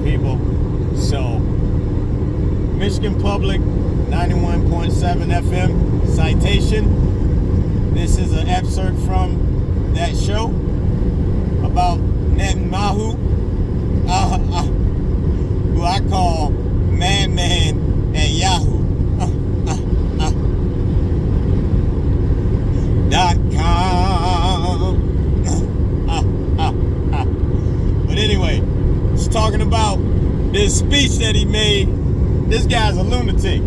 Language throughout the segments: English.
people. So, Michigan Public, 91.7 FM, Citation. This is an excerpt from that show about MadMan Yahoo, who I call MadMan at Yahoo. .com. But anyway, it's talking about this speech that he made. This guy's a lunatic.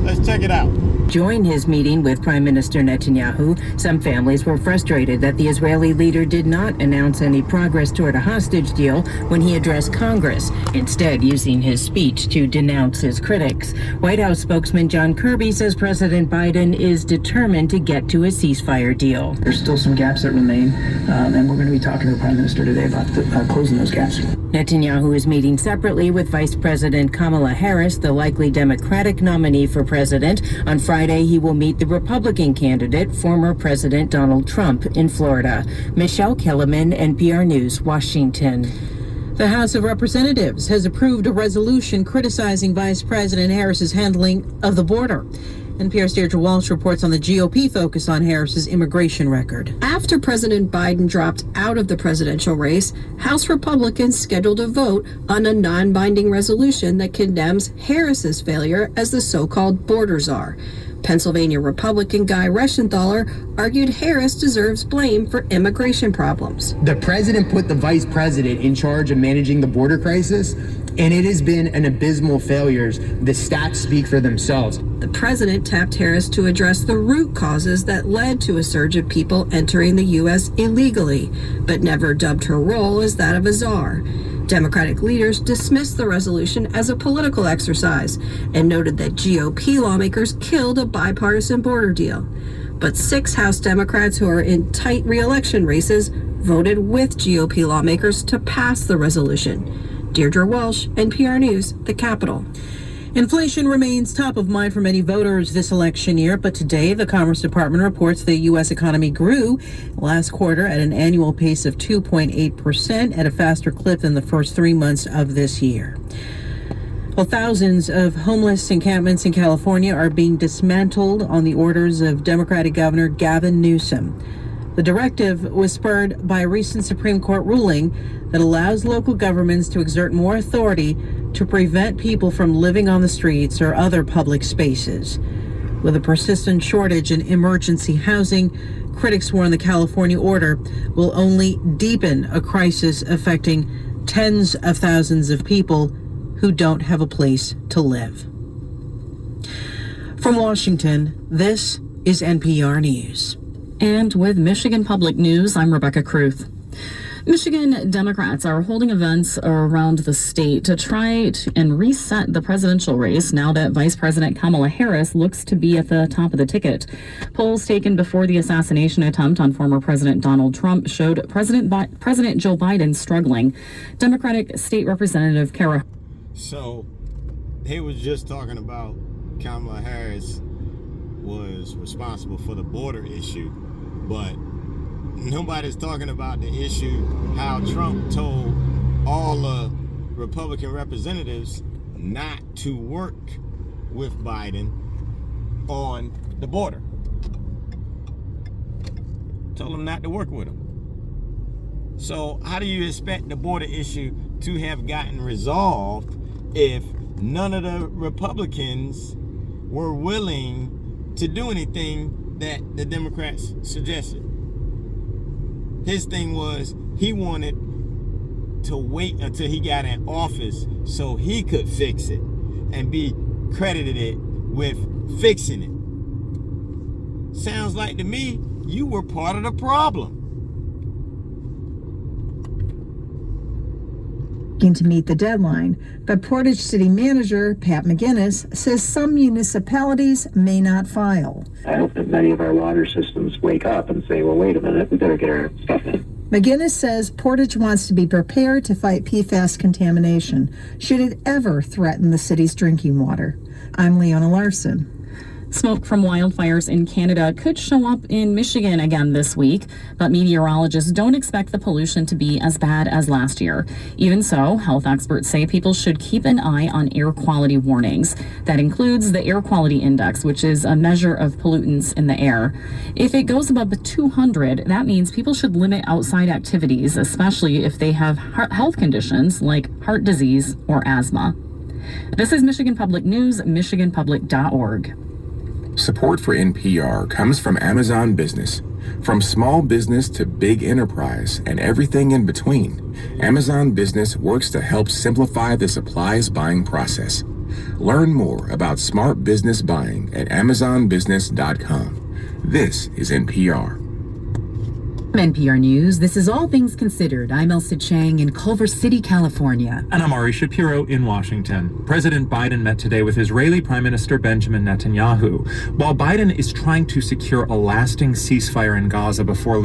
Let's check it out. During his meeting with Prime Minister Netanyahu, some families were frustrated that the Israeli leader did not announce any progress toward a hostage deal when he addressed Congress, instead using his speech to denounce his critics. White House spokesman John Kirby says President Biden is determined to get to a ceasefire deal. There's still some gaps that remain, and we're going to be talking to the Prime Minister today about closing those gaps. Netanyahu is meeting separately with Vice President Kamala Harris, the likely Democratic nominee for president. On Friday, he will meet the Republican candidate, former President Donald Trump, in Florida. Michelle Kellerman, NPR News, Washington. The House of Representatives has approved a resolution criticizing Vice President Harris's handling of the border. NPR's Deirdre Walsh reports on the GOP focus on Harris's immigration record. After President Biden dropped out of the presidential race, House Republicans scheduled a vote on a non-binding resolution that condemns Harris's failure as the so-called border czar. Pennsylvania Republican Guy Reschenthaler argued Harris deserves blame for immigration problems. The president put the vice president in charge of managing the border crisis, and it has been an abysmal failure. The stats speak for themselves. The president tapped Harris to address the root causes that led to a surge of people entering the U.S. illegally, but never dubbed her role as that of a czar. Democratic leaders dismissed the resolution as a political exercise and noted that GOP lawmakers killed a bipartisan border deal. But 6 House Democrats who are in tight re-election races voted with GOP lawmakers to pass the resolution. Deirdre Walsh, NPR News, the Capitol. Inflation remains top of mind for many voters this election year, but today the Commerce Department reports the U.S. economy grew last quarter at an annual pace of 2.8%, at a faster clip than the first 3 months of this year. Well, thousands of homeless encampments in California are being dismantled on the orders of Democratic Governor Gavin Newsom. The directive was spurred by a recent Supreme Court ruling that allows local governments to exert more authority to prevent people from living on the streets or other public spaces. With a persistent shortage in emergency housing, critics warn the California order will only deepen a crisis affecting tens of thousands of people who don't have a place to live. From Washington, this is NPR News. And with Michigan Public News, I'm Rebecca Kruth. Michigan Democrats are holding events around the state to try and reset the presidential race now that Vice President Kamala Harris looks to be at the top of the ticket. Polls taken before the assassination attempt on former President Donald Trump showed President Joe Biden struggling. Democratic State Representative Kara. So, he was just talking about Kamala Harris was responsible for the border issue, but nobody's talking about the issue how Trump told all the Republican representatives not to work with Biden on the border. Told them not to work with him. So how do you expect the border issue to have gotten resolved if none of the Republicans were willing to do anything that the Democrats suggested? His thing was he wanted to wait until he got in office so he could fix it and be credited with fixing it. Sounds like to me you were part of the problem. To meet the deadline, but Portage City Manager Pat McGinnis says some municipalities may not file. I hope that many of our water systems wake up and say, well, wait a minute, we better get our stuff in. McGinnis says Portage wants to be prepared to fight PFAS contamination should it ever threaten the city's drinking water. I'm Leona Larson. Smoke from wildfires in Canada could show up in Michigan again this week, but meteorologists don't expect the pollution to be as bad as last year. Even so, health experts say people should keep an eye on air quality warnings. That includes the Air Quality Index, which is a measure of pollutants in the air. If it goes above 200, that means people should limit outside activities, especially if they have health conditions like heart disease or asthma. This is Michigan Public News, michiganpublic.org. Support for NPR comes from Amazon Business. From small business to big enterprise and everything in between, Amazon Business works to help simplify the supplies buying process. Learn more about smart business buying at amazonbusiness.com. This is NPR. From NPR News, this is All Things Considered. I'm Elsa Chang in Culver City, California. And I'm Ari Shapiro in Washington. President Biden met today with Israeli Prime Minister Benjamin Netanyahu. While Biden is trying to secure a lasting ceasefire in Gaza before